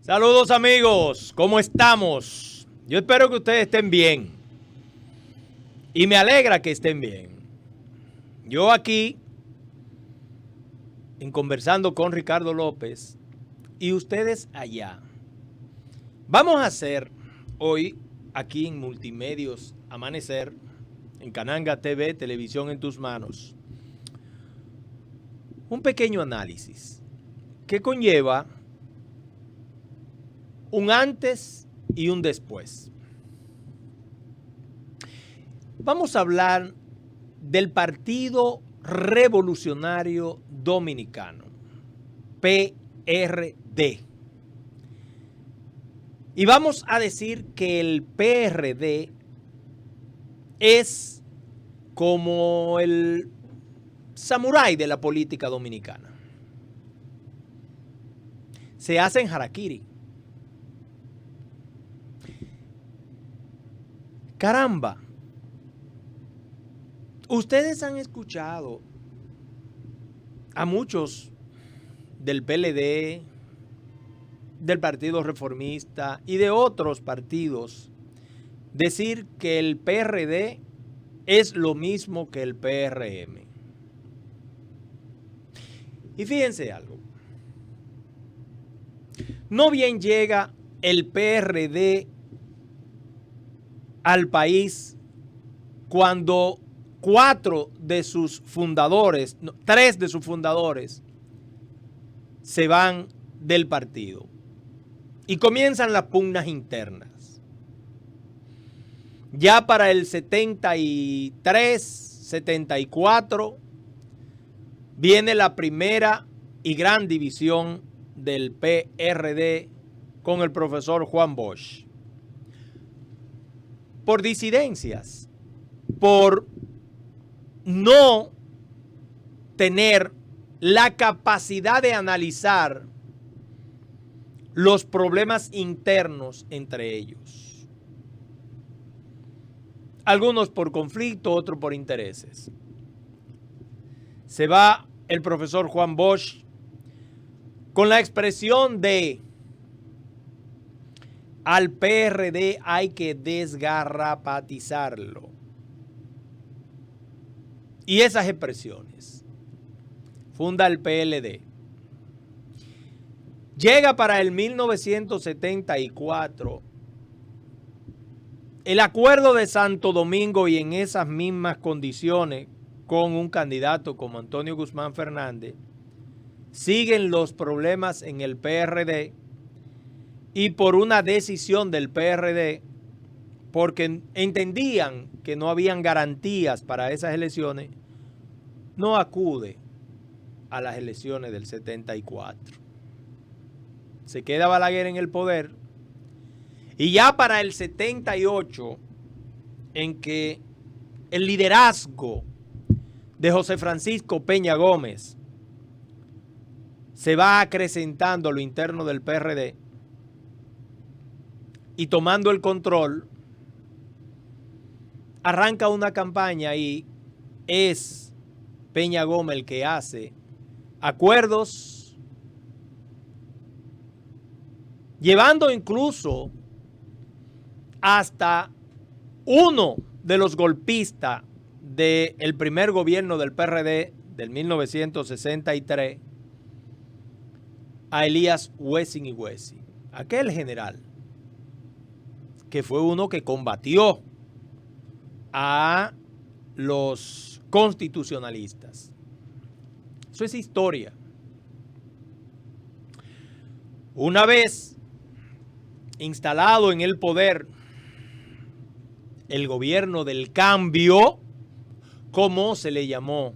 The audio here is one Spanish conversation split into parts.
Saludos amigos, ¿cómo estamos? Yo espero que ustedes estén bien y me alegra que estén bien. Yo aquí, en conversando con Ricardo López y ustedes allá, vamos a hacer hoy aquí en Multimedios Amanecer, en Cananga TV, Televisión en tus manos, un pequeño análisis que conlleva un antes y un después. Vamos a hablar del Partido Revolucionario Dominicano, PRD. Y vamos a decir que el PRD es como el samurái de la política dominicana. Se hacen harakiri. Caramba, ustedes han escuchado a muchos del PLD, del Partido Reformista y de otros partidos decir que el PRD es lo mismo que el PRM. Y fíjense algo, no bien llega el PRD al país cuando tres de sus fundadores se van del partido y comienzan las pugnas internas. Ya para el 73, 74 viene la primera y gran división del PRD con el profesor Juan Bosch. Por disidencias, por no tener la capacidad de analizar los problemas internos entre ellos. Algunos por conflicto, otros por intereses. Se va el profesor Juan Bosch con la expresión de: al PRD hay que desgarrapatizarlo. Y esas expresiones. Funda el PLD. Llega para el 1974 el acuerdo de Santo Domingo y en esas mismas condiciones con un candidato como Antonio Guzmán Fernández. Siguen los problemas en el PRD. Y por una decisión del PRD, porque entendían que no habían garantías para esas elecciones, no acude a las elecciones del 74. Se queda Balaguer en el poder y ya para el 78, en que el liderazgo de José Francisco Peña Gómez se va acrecentando a lo interno del PRD, y tomando el control, arranca una campaña y es Peña Gómez el que hace acuerdos, llevando incluso hasta uno de los golpistas del primer gobierno del PRD del 1963, a Elías Wessing y Wessing, aquel general que fue uno que combatió a los constitucionalistas. Eso es historia. Una vez instalado en el poder el gobierno del cambio, como se le llamó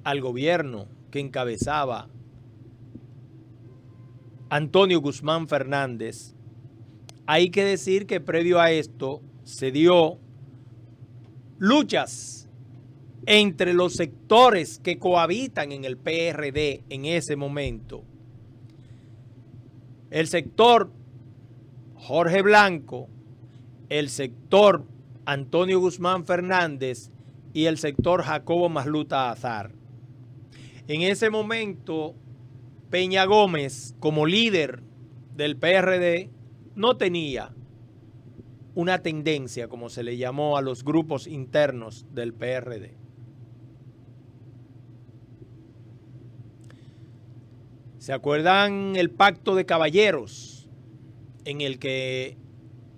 al gobierno que encabezaba Antonio Guzmán Fernández, hay que decir que previo a esto se dio luchas entre los sectores que cohabitan en el PRD en ese momento. El sector Jorge Blanco, el sector Antonio Guzmán Fernández y el sector Jacobo Masluta Azar. En ese momento, Peña Gómez, como líder del PRD no tenía una tendencia, como se le llamó a los grupos internos del PRD. ¿Se acuerdan el pacto de caballeros en el que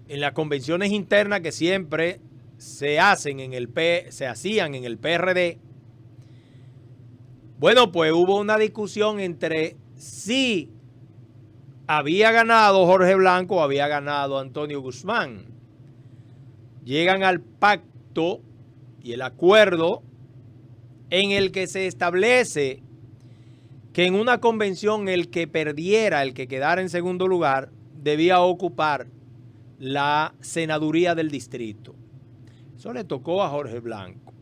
en las convenciones internas que siempre se hacían en el PRD? Bueno, pues hubo una discusión entre si había ganado Jorge Blanco o había ganado Antonio Guzmán. Llegan al pacto y el acuerdo en el que se establece que en una convención el que perdiera, el que quedara en segundo lugar, debía ocupar la senaduría del distrito. Eso le tocó a Jorge Blanco,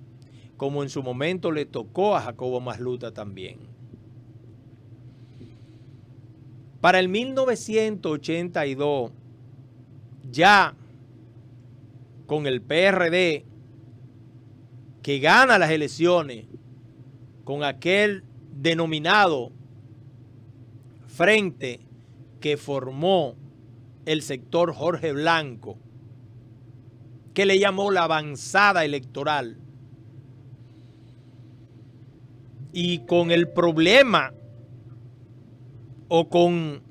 como en su momento le tocó a Jacobo Masluta también. Para el 1982, ya con el PRD que gana las elecciones con aquel denominado frente que formó el sector Jorge Blanco, que le llamó la avanzada electoral, y con el problema o con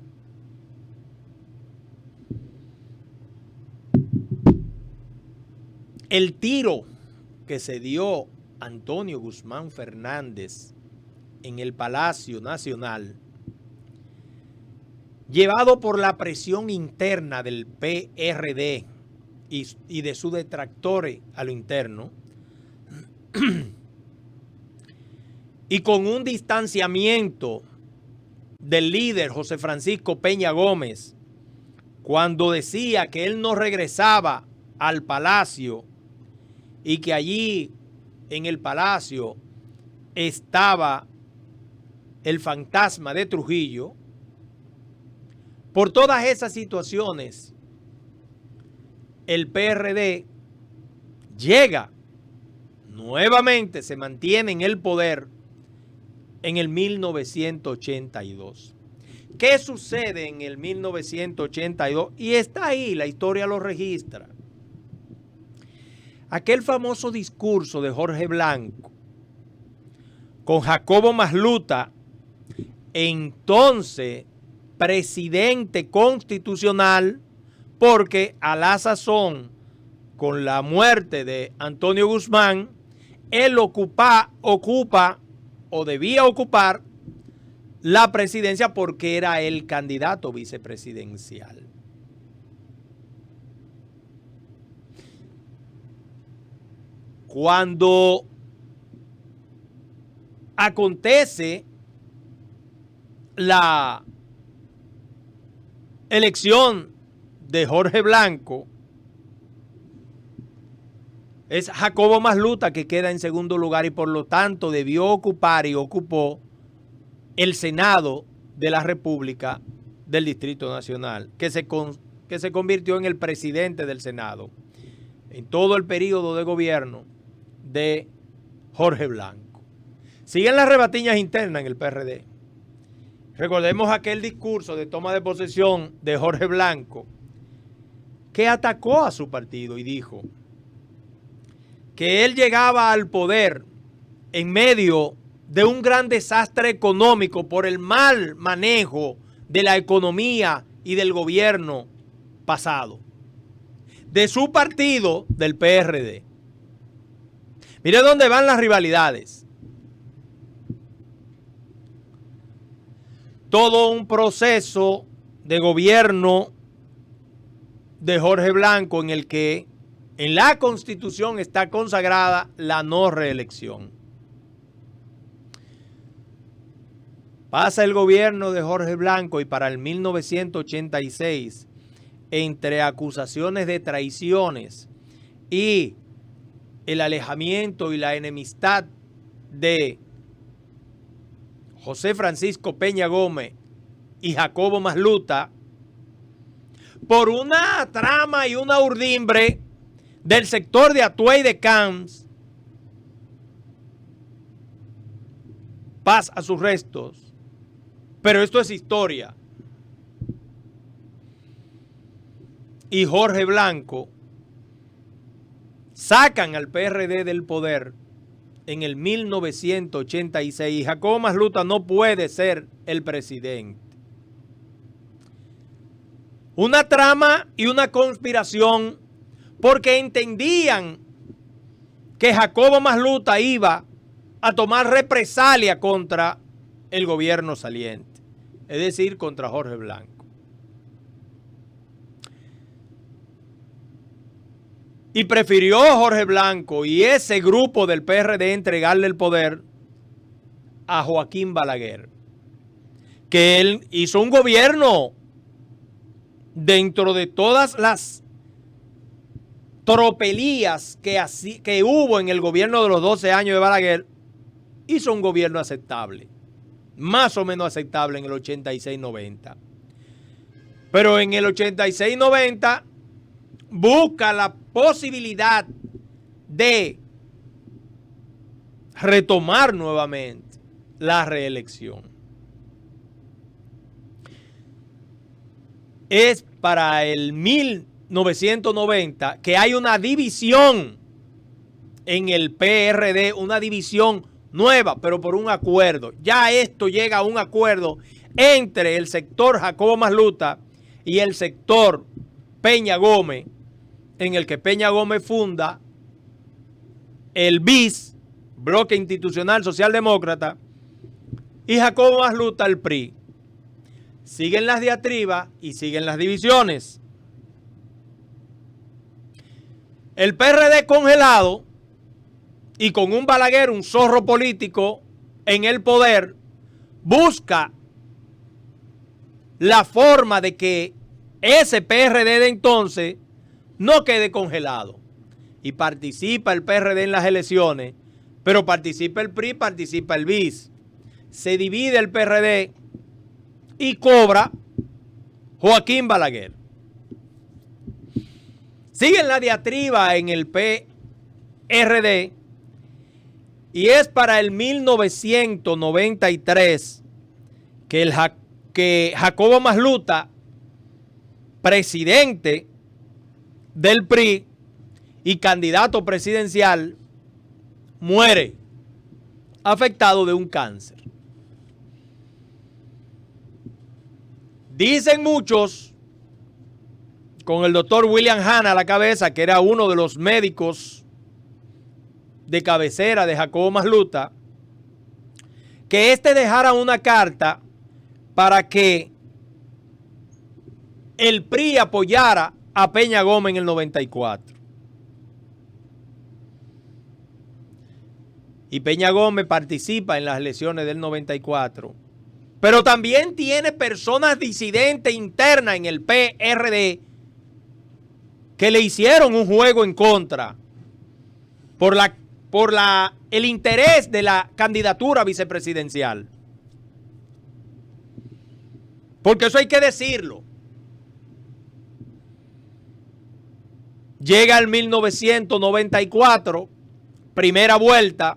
el tiro que se dio Antonio Guzmán Fernández en el Palacio Nacional, llevado por la presión interna del PRD y de sus detractores a lo interno, y con un distanciamiento del líder José Francisco Peña Gómez, cuando decía que él no regresaba al Palacio y que allí en el Palacio estaba el fantasma de Trujillo. Por todas esas situaciones, el PRD llega nuevamente, se mantiene en el poder en el 1982. ¿Qué sucede en el 1982? Y está ahí, la historia lo registra. Aquel famoso discurso de Jorge Blanco con Jacobo Masluta, entonces presidente constitucional, porque a la sazón, con la muerte de Antonio Guzmán, él ocupa o debía ocupar la presidencia porque era el candidato vicepresidencial. Cuando acontece la elección de Jorge Blanco, es Jacobo Masluta que queda en segundo lugar y por lo tanto debió ocupar y ocupó el Senado de la República del Distrito Nacional, que se convirtió en el presidente del Senado en todo el periodo de gobierno de Jorge Blanco. Siguen las rebatiñas internas en el PRD. Recordemos aquel discurso de toma de posesión de Jorge Blanco, que atacó a su partido y dijo que él llegaba al poder en medio de un gran desastre económico por el mal manejo de la economía y del gobierno pasado, de su partido, del PRD. Mire dónde van las rivalidades. Todo un proceso de gobierno de Jorge Blanco en el que en la Constitución está consagrada la no reelección. Pasa el gobierno de Jorge Blanco y para el 1986, entre acusaciones de traiciones y el alejamiento y la enemistad de José Francisco Peña Gómez y Jacobo Masluta, por una trama y una urdimbre del sector de Atuey de Camps, paz a sus restos. Pero esto es historia. y Jorge Blanco sacan al PRD del poder en el 1986 y Jacobo Masluta no puede ser el presidente. Una trama y una conspiración porque entendían que Jacobo Masluta iba a tomar represalia contra el gobierno saliente, es decir, contra Jorge Blanco. Y prefirió Jorge Blanco y ese grupo del PRD entregarle el poder a Joaquín Balaguer, que él hizo un gobierno dentro de todas las tropelías que hubo en el gobierno de los 12 años de Balaguer, hizo un gobierno aceptable, más o menos aceptable en el 86-90. Pero en el 86-90 busca la posibilidad de retomar nuevamente la reelección. Es para el 1990 que hay una división en el PRD, una división nueva, pero por un acuerdo. Ya esto llega a un acuerdo entre el sector Jacobo Masluta y el sector Peña Gómez, en el que Peña Gómez funda el BIS, Bloque Institucional Socialdemócrata, y Jacobo Masluta el PRI. Siguen las diatribas y siguen las divisiones. El PRD congelado y con un Balaguer, un zorro político en el poder, busca la forma de que ese PRD de entonces no quede congelado. Y participa el PRD en las elecciones, pero participa el PRI, participa el BIS. Se divide el PRD y cobra Joaquín Balaguer. Siguen la diatriba en el PRD y es para el 1993 que Jacobo Masluta, presidente del PRI y candidato presidencial, muere afectado de un cáncer. Dicen muchos, con el doctor William Hanna a la cabeza, que era uno de los médicos de cabecera de Jacobo Masluta, que dejara una carta para que el PRI apoyara a Peña Gómez en el 94. Y Peña Gómez participa en las elecciones del 94. Pero también tiene personas disidentes internas en el PRD que le hicieron un juego en contra por el interés de la candidatura vicepresidencial. Porque eso hay que decirlo. Llega el 1994, primera vuelta,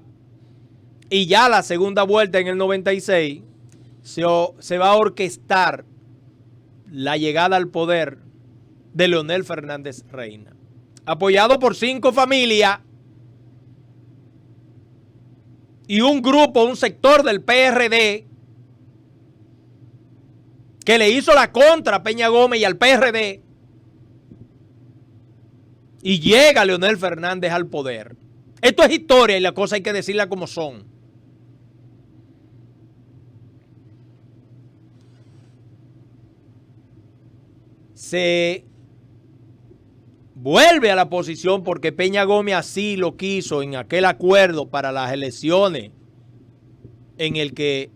y ya la segunda vuelta en el 96, se va a orquestar la llegada al poder de Leonel Fernández Reina, apoyado por 5 familias y un grupo, un sector del PRD que le hizo la contra a Peña Gómez y al PRD, y llega Leonel Fernández al poder. Esto es historia y la cosa hay que decirla como son. Se vuelve a la posición porque Peña Gómez así lo quiso en aquel acuerdo para las elecciones en el que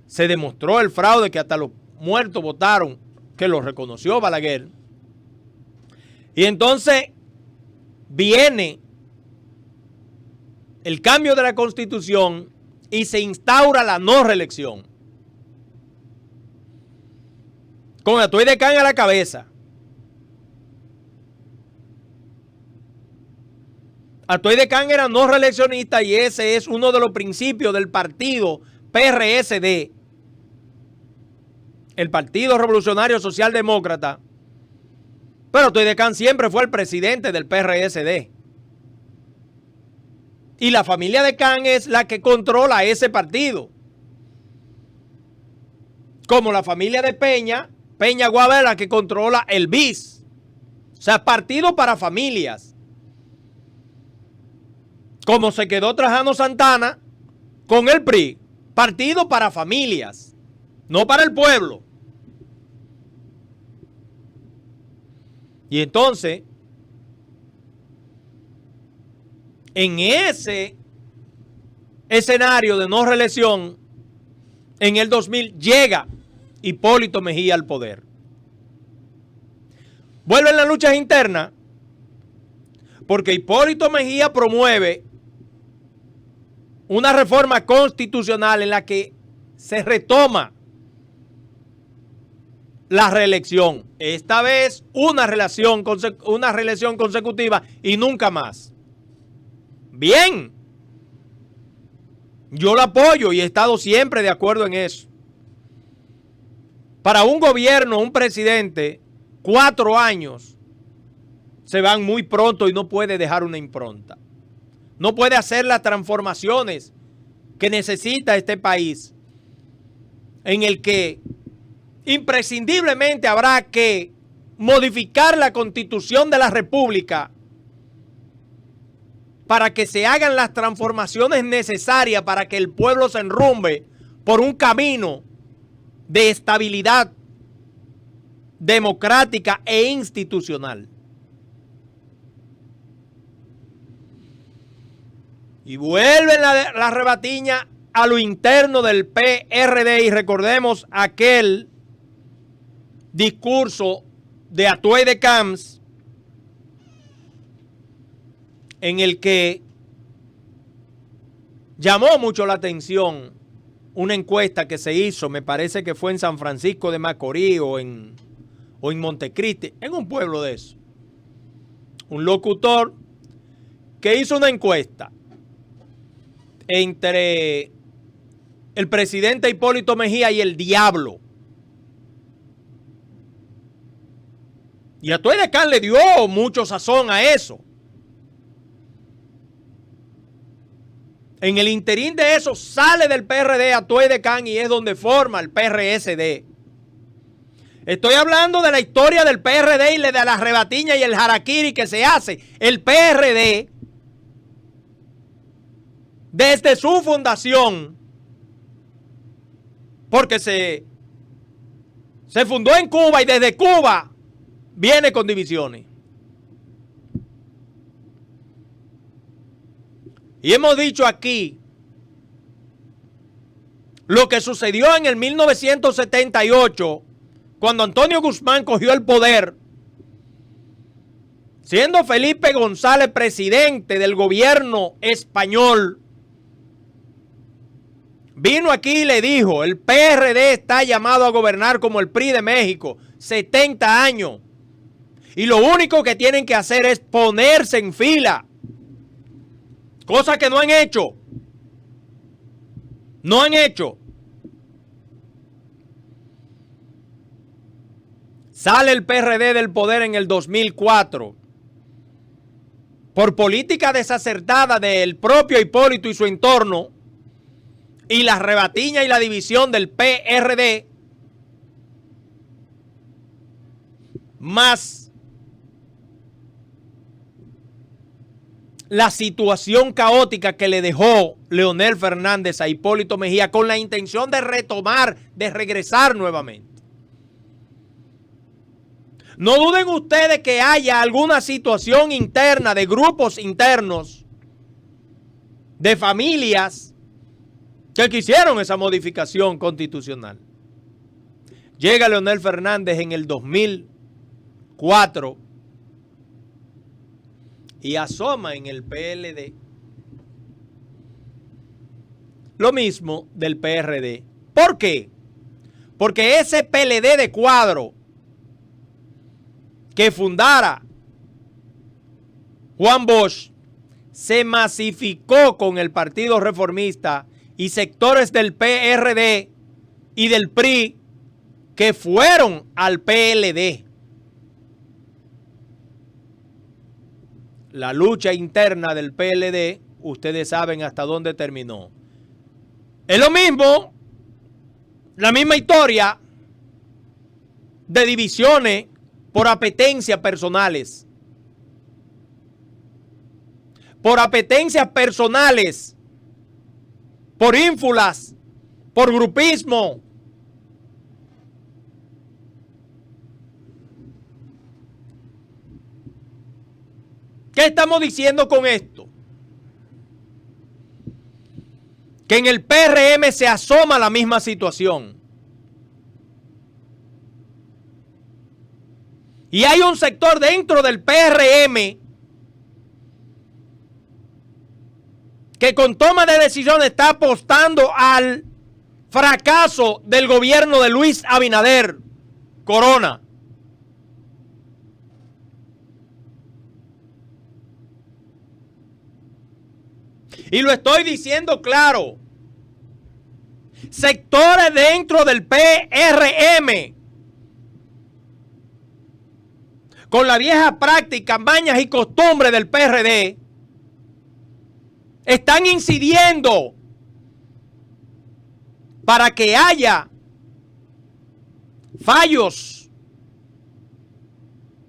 se demostró el fraude, que hasta los muertos votaron, que lo reconoció Balaguer. Y entonces viene el cambio de la Constitución y se instaura la no reelección, con Atoy de Can a la cabeza. Atoy de Can era no reeleccionista y ese es uno de los principios del partido PRSD, el Partido Revolucionario Socialdemócrata. Pero Atoy de Can siempre fue el presidente del PRSD. Y la familia de Can es la que controla ese partido. Como la familia de Peña Guava es la que controla el BIS. O sea, partido para familias. Como se quedó Trajano Santana con el PRI. Partido para familias, no para el pueblo. Y entonces, en ese escenario de no reelección, en el 2000 llega Hipólito Mejía al poder. Vuelven las luchas internas porque Hipólito Mejía promueve una reforma constitucional en la que se retoma la reelección. Esta vez una reelección consecutiva y nunca más. Bien. Yo lo apoyo y he estado siempre de acuerdo en eso. Para un gobierno, un presidente, 4 años se van muy pronto y no puede dejar una impronta. No puede hacer las transformaciones que necesita este país, en el que imprescindiblemente habrá que modificar la Constitución de la República para que se hagan las transformaciones necesarias para que el pueblo se enrumbe por un camino de estabilidad democrática e institucional. Y vuelven la rebatiña a lo interno del PRD. Y recordemos aquel discurso de Atoy de Camps en el que llamó mucho la atención una encuesta que se hizo, me parece que fue en San Francisco de Macorís o en Montecristi, en un pueblo de eso. Un locutor que hizo una encuesta entre el presidente Hipólito Mejía y el diablo. Y Atoy de Can le dio mucho sazón a eso. En el interín de eso sale del PRD Atoy de Can y es donde forma el PRSD. Estoy hablando de la historia del PRD y de la rebatiña y el jaraquiri que se hace. El PRD, desde su fundación, porque se fundó en Cuba y desde Cuba viene con divisiones. Y hemos dicho aquí lo que sucedió en el 1978, cuando Antonio Guzmán cogió el poder, siendo Felipe González presidente del gobierno español. Vino aquí y le dijo, el PRD está llamado a gobernar como el PRI de México, 70 años. Y lo único que tienen que hacer es ponerse en fila. Cosa que no han hecho. No han hecho. Sale el PRD del poder en el 2004. Por política desacertada del propio Hipólito y su entorno. Y la rebatiña y la división del PRD. Más la situación caótica que le dejó Leonel Fernández a Hipólito Mejía con la intención de retomar, de regresar nuevamente. No duden ustedes que haya alguna situación interna de grupos internos, de familias que quisieron esa modificación constitucional. Llega Leonel Fernández en el 2004 y asoma en el PLD. Lo mismo del PRD. ¿Por qué? Porque ese PLD de cuadro que fundara Juan Bosch se masificó con el Partido Reformista y sectores del PRD y del PRI que fueron al PLD. la lucha interna del PLD, ustedes saben hasta dónde terminó. Es lo mismo, la misma historia de divisiones por apetencias personales. Por apetencias personales, por ínfulas, por grupismo. ¿Qué estamos diciendo con esto? Que en el PRM se asoma la misma situación. Y hay un sector dentro del PRM que con toma de decisiones está apostando al fracaso del gobierno de Luis Abinader Corona. Y lo estoy diciendo claro. Sectores dentro del PRM, con la vieja práctica, mañas y costumbres del PRD, están incidiendo para que haya fallos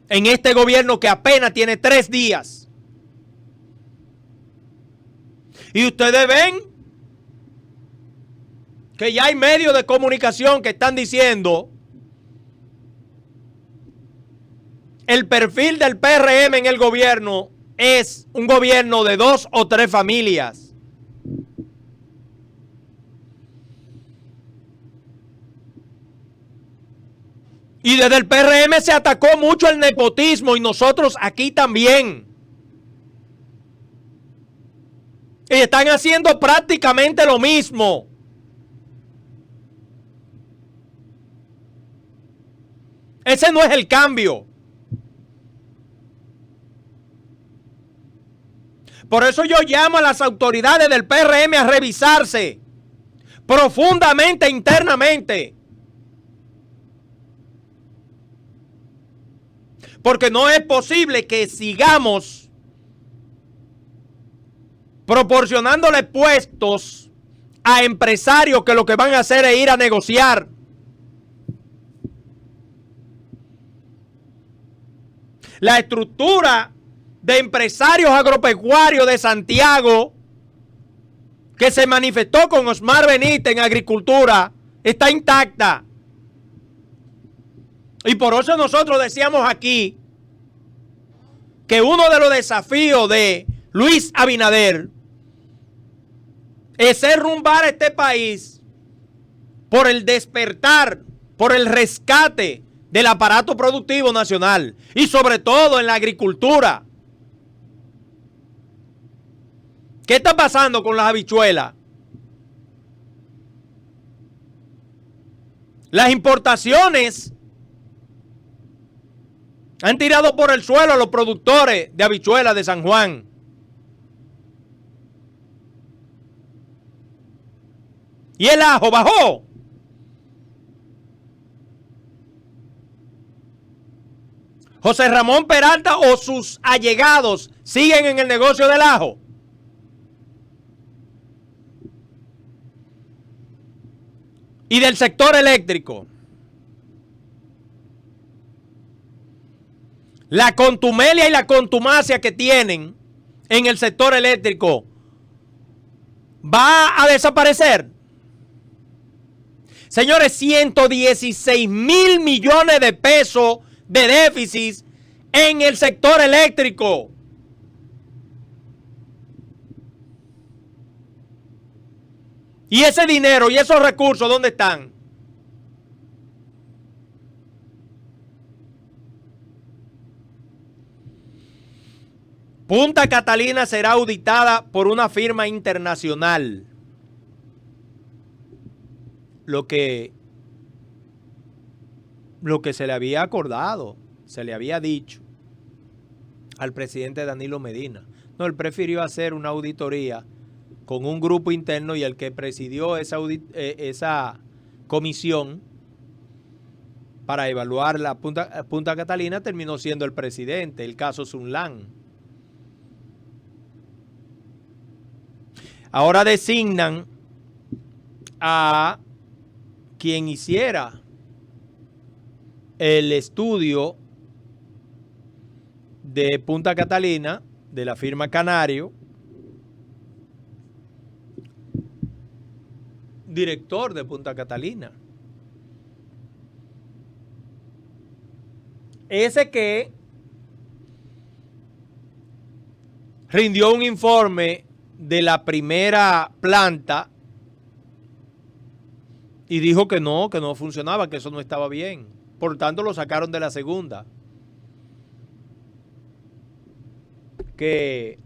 en este gobierno que apenas tiene 3 días. Y ustedes ven que ya hay medios de comunicación que están diciendo el perfil del PRM en el gobierno es un gobierno de 2 o 3 familias. Y desde el PRM se atacó mucho el nepotismo y nosotros aquí también. Y están haciendo prácticamente lo mismo. Ese no es el cambio. Por eso yo llamo a las autoridades del PRM a revisarse profundamente internamente. Porque no es posible que sigamos proporcionándole puestos a empresarios que lo que van a hacer es ir a negociar. La estructura de empresarios agropecuarios de Santiago que se manifestó con Osmar Benítez en agricultura está intacta. Y por eso nosotros decíamos aquí que uno de los desafíos de Luis Abinader es derrumbar este país por el despertar, por el rescate del aparato productivo nacional y sobre todo en la agricultura. ¿Qué está pasando con las habichuelas? Las importaciones han tirado por el suelo a los productores de habichuelas de San Juan. Y el ajo bajó. José Ramón Peralta o sus allegados siguen en el negocio del ajo. Y del sector eléctrico. La contumelia y la contumacia que tienen en el sector eléctrico va a desaparecer. Señores, 116,000 millones de pesos de déficit en el sector eléctrico. Y ese dinero y esos recursos, ¿dónde están? Punta Catalina será auditada por una firma internacional. Lo que se le había acordado, se le había dicho al presidente Danilo Medina. No, él prefirió hacer una auditoría con un grupo interno y el que presidió esa comisión para evaluar la Punta Catalina terminó siendo el presidente, el caso Sunlan. Ahora designan a quien hiciera el estudio de Punta Catalina, de la firma Canario, director de Punta Catalina. Ese que rindió un informe de la primera planta y dijo que no funcionaba, que eso no estaba bien. Por tanto, lo sacaron de la segunda. Que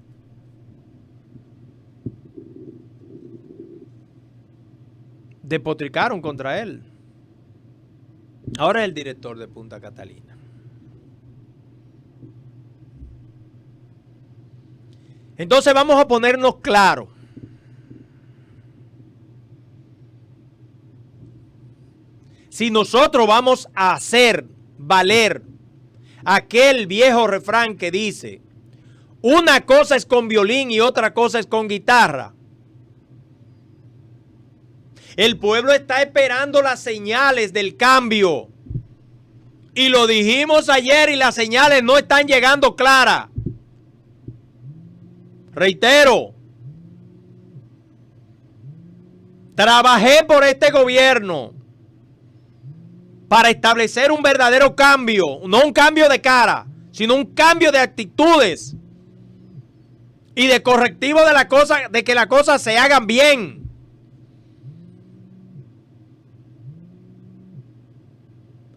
despotricaron contra él. Ahora es el director de Punta Catalina. Entonces vamos a ponernos claros. Si nosotros vamos a hacer valer aquel viejo refrán que dice, una cosa es con violín y otra cosa es con guitarra. El pueblo está esperando las señales del cambio. Y lo dijimos ayer y las señales no están llegando claras. Reitero, trabajé por este gobierno para establecer un verdadero cambio, no un cambio de cara, sino un cambio de actitudes y de correctivo de la cosa, de que las cosas se hagan bien.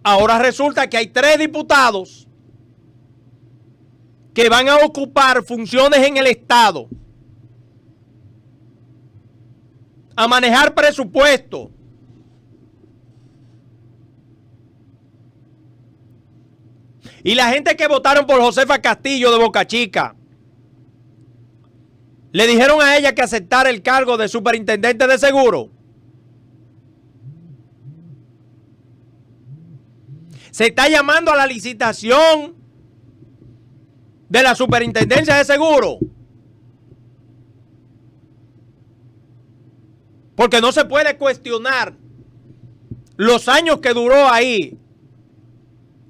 Ahora resulta que hay 3 diputados que van a ocupar funciones en el Estado, a manejar presupuesto, y la gente que votaron por Josefa Castillo de Boca Chica le dijeron a ella que aceptara el cargo de superintendente de seguro. Se está llamando a la licitación de la superintendencia de seguro, porque no se puede cuestionar los años que duró ahí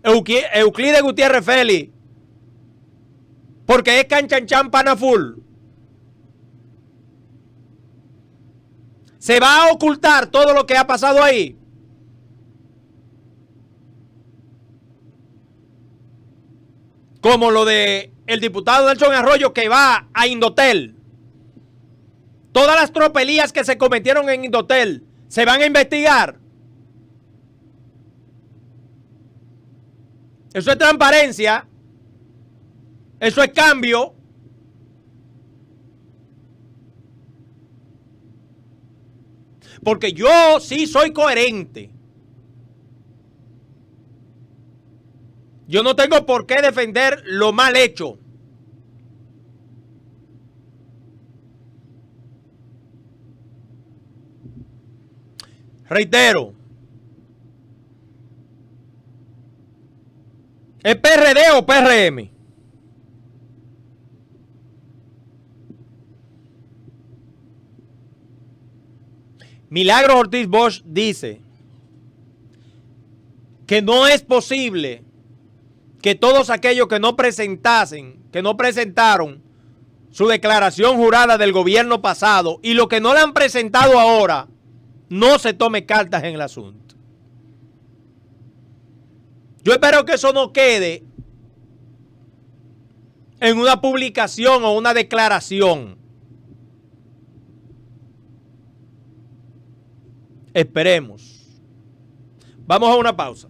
Euclides Gutiérrez Félix, porque es canchanchan panaful. Se va a ocultar todo lo que ha pasado ahí. Como lo de el diputado Nelson Arroyo, que va a Indotel. Todas las tropelías que se cometieron en Indotel se van a investigar. Eso es transparencia. Eso es cambio. Porque yo sí soy coherente. Yo no tengo por qué defender lo mal hecho. Reitero, ¿es PRD o PRM? Milagros Ortiz Bosch dice que no es posible que todos aquellos que no presentaron su declaración jurada del gobierno pasado y los que no la han presentado ahora, no se tome cartas en el asunto. Yo espero que eso no quede en una publicación o una declaración. Esperemos. Vamos a una pausa.